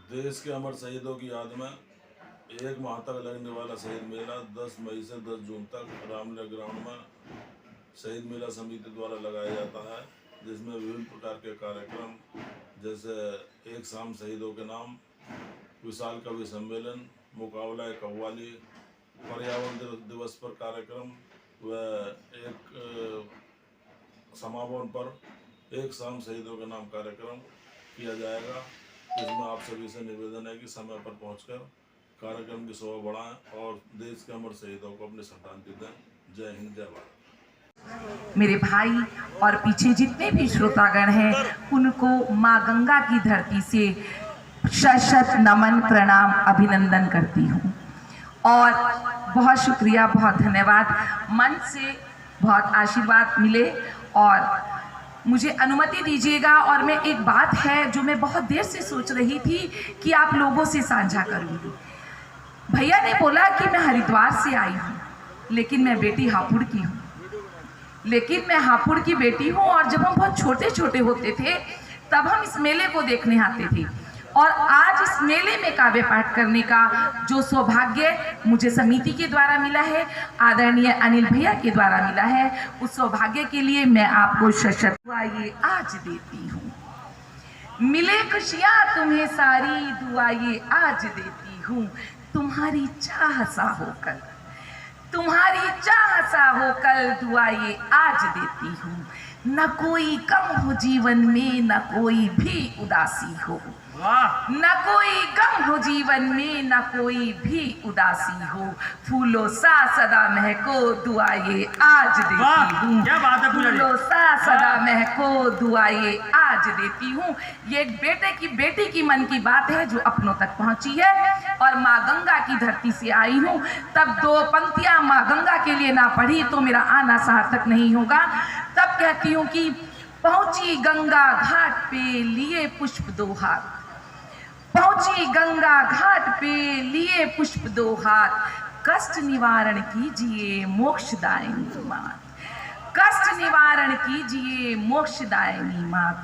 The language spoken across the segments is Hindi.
देश के अमर शहीदों की याद में 1 माह तक लगने वाला शहीद मेला 10 मई से 10 जून तक रामलीला ग्राउंड में शहीद मेला समिति द्वारा लगाया जाता है, जिसमें विभिन्न प्रकार के कार्यक्रम जैसे एक शाम शहीदों के नाम, विशाल कवि सम्मेलन, मुकाबला कव्वाली, पर्यावरण दिवस पर कार्यक्रम व एक समापन पर एक शाम शहीदों के नाम कार्यक्रम किया जाएगा। इसमें आप सभी से निवेदन है कि समय पर पहुंचकर कार्यक्रम की शोभा बढ़ाएं और देश के अमर शहीदों को अपनी श्रद्धांजलि दें। जय हिंद, जय भारत। मेरे भाई और पीछे जितने भी श्रोतागण हैं उनको माँ गंगा की धरती से शत नमन प्रणाम अभिनंदन करती हूँ और बहुत शुक्रिया, बहुत धन्यवाद। मन से बहुत आशीर्वाद मिले और मुझे अनुमति दीजिएगा। और मैं एक बात है जो मैं बहुत देर से सोच रही थी कि आप लोगों से साझा करूँगी। भैया ने बोला कि मैं हरिद्वार से आई हूँ, लेकिन मैं बेटी हापुड़ की हूँ। लेकिन मैं हापुड़ की बेटी हूँ और जब हम बहुत छोटे छोटे होते थे तब हम इस मेले को देखने आते थे और आज इस मेले में काव्य पाठ करने का जो सौभाग्य मुझे समिति के द्वारा मिला है, आदरणीय अनिल भैया के द्वारा मिला है, उस सौभाग्य के लिए मैं आपको शत दुआ ये आज देती हूँ। मिले खुशियाँ तुम्हें सारी दुआ ये आज देती हूँ, तुम्हारी चाह सा होकर, तुम्हारी चाह सा होकर दुआ ये आज देती हूँ। न कोई गम हो जीवन में, न कोई भी उदासी हो, न कोई गम हो जीवन में, न कोई भी उदासी हो। फूलों सा सदा महको दुआ ये आज देती हूँ, फूलों सा सदा महको दुआ ये आज देती हूँ। ये एक बेटी की मन की बात है जो अपनों तक पहुँची है और माँ गंगा की धरती से आई हूँ। तब 2 पंक्तियाँ माँ गंगा के लिए ना पढ़ी तो मेरा आना सार्थक नहीं होगा। तब कहती हूँ कि पहुँची गंगा घाट पे लिए पुष्प 2 हाथ, पहुंची गंगा घाट पे लिए पुष्प 2 हाथ, कष्ट निवारण कीजिए मोक्षदायिनी मात, कष्ट निवारण कीजिए मोक्षदायिनी मात।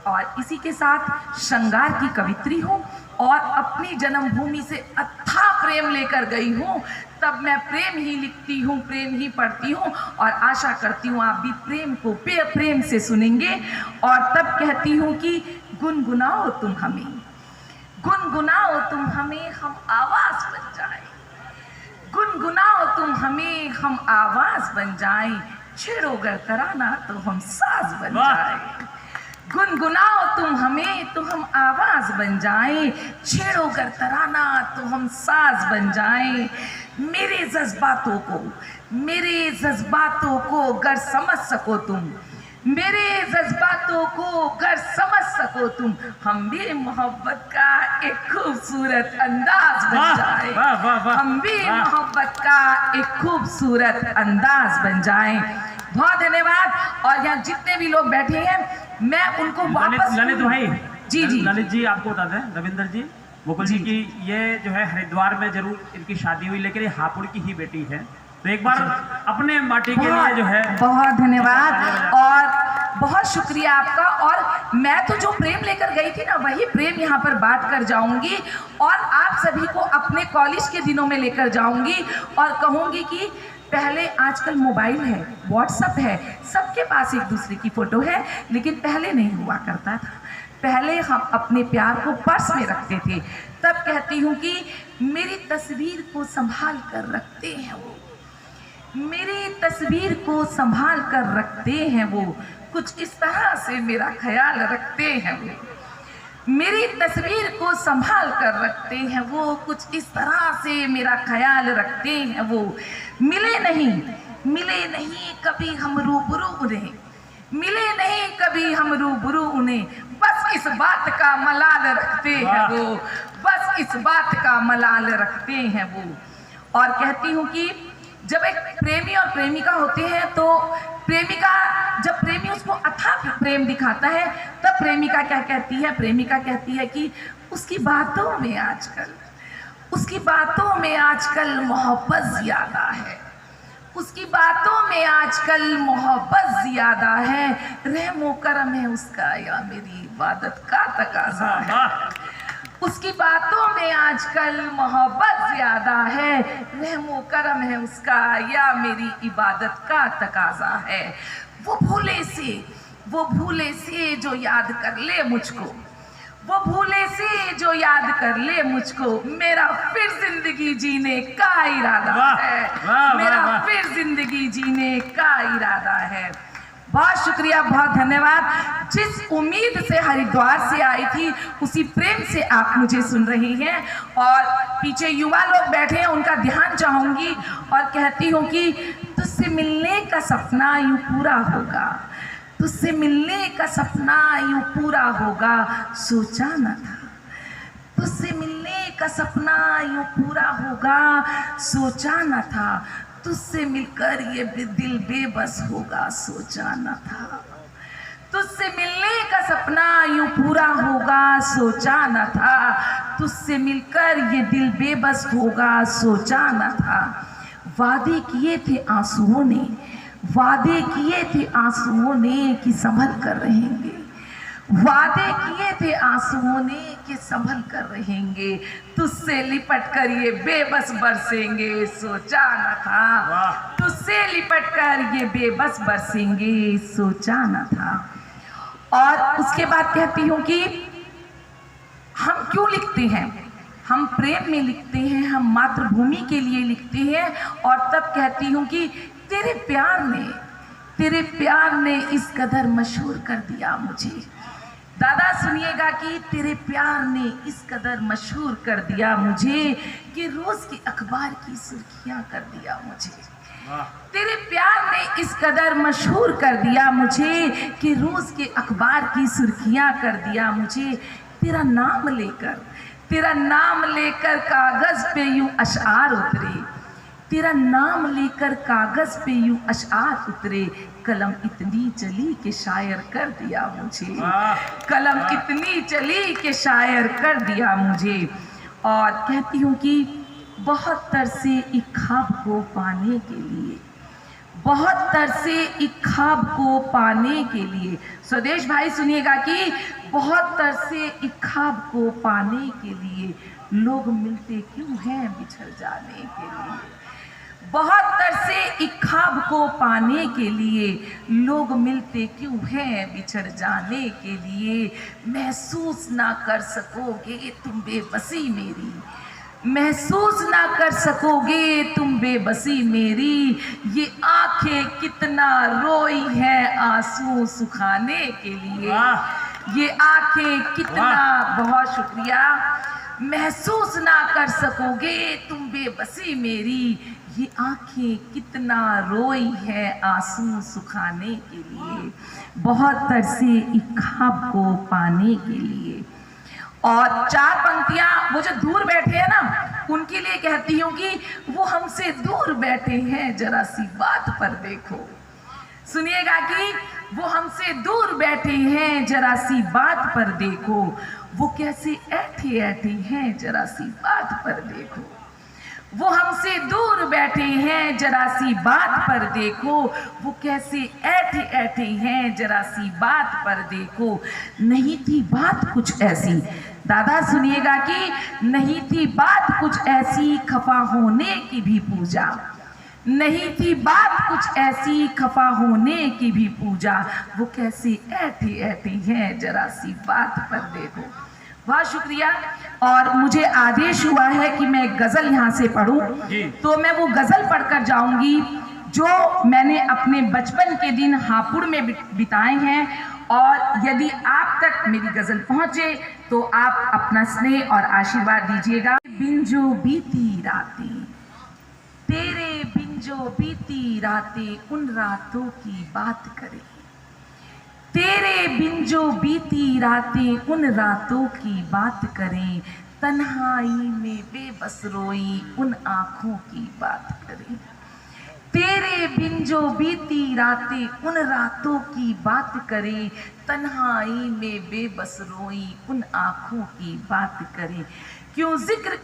और इसी के साथ श्रृंगार की कवित्री हूँ और अपनी जन्मभूमि से अथाह प्रेम लेकर गई हूँ। तब मैं प्रेम ही लिखती हूँ, प्रेम ही पढ़ती हूँ और आशा करती हूँ आप भी प्रेम को प्रेम से सुनेंगे। और तब कहती हूँ कि गुनगुनाओ तुम हमें, गुनगुनाओ तुम हमें, हम आवाज बन जाए, गुनगुनाओ तुम हमें, हम आवाज बन जाए, छेड़ो गर तराना तो हम साज बन जाए। गुनगुनाओ तुम हमें तो हम आवाज बन जाए, छेड़ो गर तराना तो हम साज बन जाए। मेरे जज्बातों को गर समझ सको तुम, मेरे जज्बातों को गर समझ सको तुम, हम भी मोहब्बत का एक खूबसूरत अंदाज बन जाए, हम भी मोहब्बत का एक खूबसूरत अंदाज बन जाए। बहुत धन्यवाद। और यहाँ जितने भी लोग बैठे हैं मैं उनको वापस ललित भाई जी ललित जी आपको बता दें, रविंदर जी मुकुल जी की ये जो है हरिद्वार में जरूर इनकी शादी हुई, लेकिन ये हापुड़ की ही बेटी है। तो एक बार अपने माटी के लिए जो है बहुत धन्यवाद और बहुत शुक्रिया आपका। और मैं तो जो प्रेम लेकर गई थी ना वही प्रेम यहाँ पर बांट कर जाऊंगी और आप सभी को अपने कॉलेज के दिनों में लेकर जाऊंगी और कहूंगी कि पहले आजकल मोबाइल है, व्हाट्सएप है, सबके पास एक दूसरे की फोटो है, लेकिन पहले नहीं हुआ करता था। पहले हम अपने प्यार को पर्स में रखते थे। तब कहती हूँ कि मेरी तस्वीर को संभाल कर रखते हैं वो, मेरी तस्वीर को संभाल कर रखते हैं वो, कुछ इस तरह से मेरा ख्याल रखते हैं वो, मेरी तस्वीर को संभाल कर रखते हैं वो, कुछ इस तरह से मेरा ख्याल रखते हैं वो। मिले नहीं कभी हम रूबरू उन्हें, मिले नहीं कभी हम रूबरू उन्हें, बस इस बात का मलाल रखते हैं वो, बस इस बात का मलाल रखते हैं वो। और कहती हूँ कि जब एक प्रेमी और प्रेमिका होते हैं तो प्रेमिका, जब प्रेमी उसको अथाह प्रेम दिखाता है तब प्रेमिका क्या कहती है, प्रेमिका कहती है कि उसकी बातों में आजकल मोहब्बत ज्यादा है, उसकी बातों में आजकल मोहब्बत ज्यादा है, रहमो करम है उसका या मेरी इबादत का तकाजा है। उसकी बातों में आजकल मोहब्बत ज्यादा है, रहमो करम है उसका या मेरी इबादत का तकाजा है। वो भूले से जो याद कर ले मुझको, वो भूले से जो याद कर ले मुझको, मेरा फिर जिंदगी जीने का इरादा है, मेरा फिर जिंदगी जीने का इरादा है। बहुत शुक्रिया, बहुत धन्यवाद। जिस उम्मीद से हरिद्वार से आई थी उसी प्रेम से आप मुझे सुन रही हैं। और पीछे युवा लोग बैठे हैं, उनका ध्यान चाहूंगी और कहती हूँ कि तुझसे मिलने का सपना यूं पूरा होगा, तुझसे मिलने का सपना यूं पूरा होगा, सोचा न था। तुझसे मिलने का सपना यूं पूरा होगा, सोचा न था। तुझसे मिलकर ये दिल बेबस होगा, सोचा न था। तुझसे मिलने का सपना यूं पूरा होगा, सोचा न था। तुझसे मिलकर ये दिल बेबस होगा, सोचा न था। वादे किए थे आंसुओं ने, वादे किए थे आंसुओं ने कि संभल कर रहेंगे, वादे किए थे आंसुओं ने कि संभल कर रहेंगे। तुझसे लिपट कर ये बेबस बरसेंगे, सोचा न था। तुझसे लिपट कर ये बेबस बरसेंगे, सोचा न था। और उसके बाद कहती हूँ कि हम क्यों लिखते हैं, हम प्रेम में लिखते हैं, हम मातृभूमि के लिए लिखते हैं। और तब कहती हूँ कि तेरे प्यार ने इस कदर मशहूर कर दिया मुझे। दादा सुनिएगा कि तेरे प्यार ने इस कदर मशहूर कर दिया मुझे कि रोज की अखबार की सुर्खियां कर दिया मुझे। तेरे प्यार ने इस कदर मशहूर कर दिया मुझे कि रोज के अखबार की सुर्खियां कर दिया मुझे। तेरा नाम लेकर कागज पे यूं अशआर उतरे, तेरा नाम लेकर कागज पे यूं अशआर उतरे। कलम इतनी चली कि शायर कर दिया मुझे, कलम इतनी चली कि शायर कर दिया मुझे। और कहती हूँ कि बहुत तरसे एक ख्वाब को पाने के लिए, बहुत तरसे एक ख्वाब को पाने के लिए। स्वदेश भाई सुनिएगा कि बहुत तरसे एक ख्वाब को पाने के लिए, लोग मिलते क्यों हैं बिछड़ जाने के लिए। बहुत तरसे एक ख्वाब को पाने के लिए, लोग मिलते क्यों हैं बिछड़ जाने के लिए। महसूस ना कर सकोगे तुम बेबसी मेरी, महसूस ना कर सकोगे तुम बेबसी मेरी। ये आंखें कितना रोई हैं आंसू सुखाने के लिए, ये आंखें कितना, बहुत शुक्रिया। महसूस ना कर सकोगे तुम बेबसी मेरी, ये आंखें कितना रोई है आंसू सुखाने के लिए। बहुत तरसे एक ख्वाब को पाने के लिए। और चार पंक्तियां वो जो दूर बैठे हैं ना, उनके लिए कहती हूँ कि वो हमसे दूर बैठे हैं, जरा सी बात पर देखो। सुनिएगा कि वो हमसे दूर बैठे हैं, जरा सी बात पर देखो। वो कैसे ऐठे ऐठे हैं, जरा सी बात पर देखो। वो हमसे दूर बैठे हैं, जरा सी बात पर देखो। वो कैसे ऐठे ऐठे हैं, जरा सी बात पर देखो। नहीं थी बात कुछ ऐसी, दादा सुनिएगा कि नहीं थी बात कुछ ऐसी, खफा होने की भी पूजा। नहीं थी बात कुछ ऐसी, खफा होने की भी पूजा। वो कैसे ऐठे ऐठे हैं, जरा सी बात पर देखो। बहुत शुक्रिया। और मुझे आदेश हुआ है कि मैं गजल यहाँ से पढ़ूं, तो मैं वो गजल पढ़कर जाऊंगी जो मैंने अपने बचपन के दिन हापुड़ में बिताए हैं। और यदि आप तक मेरी गजल पहुंचे तो आप अपना स्नेह और आशीर्वाद दीजिएगा। बिन जो बीती रातें, तेरे बिन जो बीती रातें, उन रातों की बात करें। तेरे बिन जो बीती रातें, उन रातों की बात करें। तन्हाई में बेबस रोई, उन आँखों की बात करें। तेरे बिन जो बीती रातें, उन रातों की बात करें। तन्हाई में बेबस रोई, उन आँखों की बात करें। क्यों जिक्र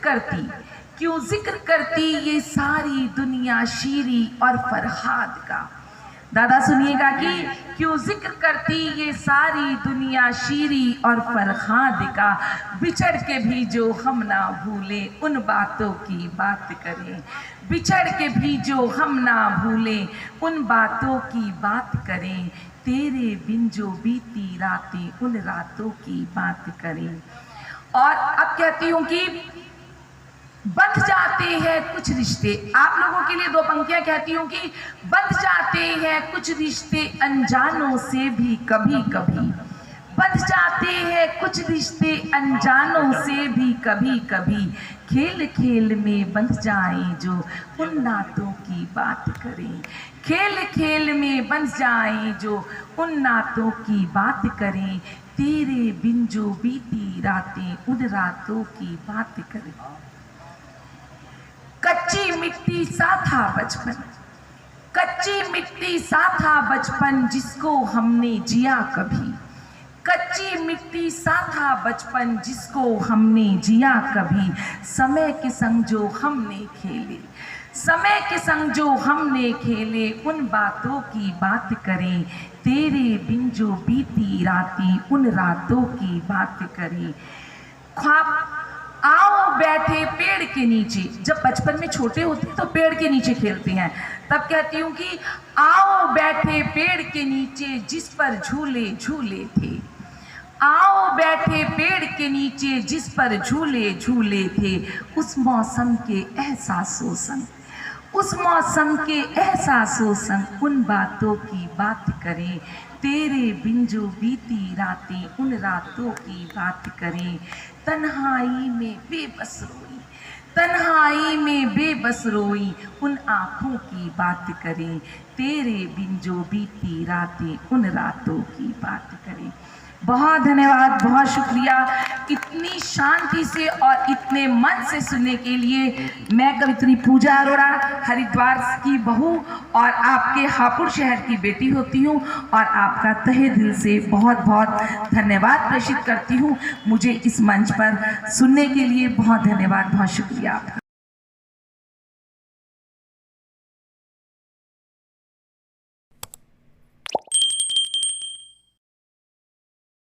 करती ये सारी दुनिया शीरी और फरहाद का। दादा सुनिएगा कि क्यों जिक्र करती ये सारी दुनिया शीरी और फरहाद का, बिछड़ के भी जो हम ना भूले उन बातों की बात करें, बिछड़ के भी जो हम ना भूले उन बातों की बात करें, तेरे बिन जो बीती रातें उन रातों की बात करें। और अब कहती हूँ कि बंध जाते हैं कुछ रिश्ते, आप लोगों के लिए 2 पंक्तियां कहती हूँ कि बंध जाते हैं कुछ रिश्ते अनजानों से भी कभी कभी, बंध जाते हैं कुछ रिश्ते अनजानों से भी कभी कभी, खेल खेल में बंध जाएं जो उन नातों की बात करें, खेल खेल में बंध जाएं जो उन नातों की बात करें, तेरे बिन जो बीती रातें उन रातों की बात करें। कच्ची मिट्टी सा था बचपन, कच्ची मिट्टी सा था बचपन जिसको हमने जिया कभी, कच्ची मिट्टी सा था बचपन जिसको हमने जिया कभी, समय के संग जो हमने खेले, समय के संग जो हमने खेले उन बातों की बात करें, तेरे बिन जो बीती रातें उन रातों की बात करें। ख्वाब आओ बैठे पेड़ के नीचे, जब बचपन में छोटे होते तो पेड़ के नीचे खेलते हैं, तब कहती हूँ कि आओ बैठे पेड़ के नीचे जिस पर झूले झूले थे, आओ बैठे पेड़ के नीचे जिस पर झूले झूले थे, उस मौसम के एहसासों संग, उस मौसम के एहसासों संग उन बातों की बात करें, तेरे बिन जो बीती रातें उन रातों की बात करें। तन्हाई में बेबस रोई, तन्हाई में बेबस रोई उन आँखों की बात करें, तेरे बिन जो बीती रातें उन रातों की बात करें। बहुत धन्यवाद, बहुत शुक्रिया इतनी शांति से और इतने मन से सुनने के लिए। मैं कवित्री पूजा अरोड़ा हरिद्वार की बहू और आपके हापुड़ शहर की बेटी होती हूँ और आपका तहे दिल से बहुत बहुत धन्यवाद प्रेषित करती हूँ। मुझे इस मंच पर सुनने के लिए बहुत धन्यवाद, बहुत शुक्रिया आपका।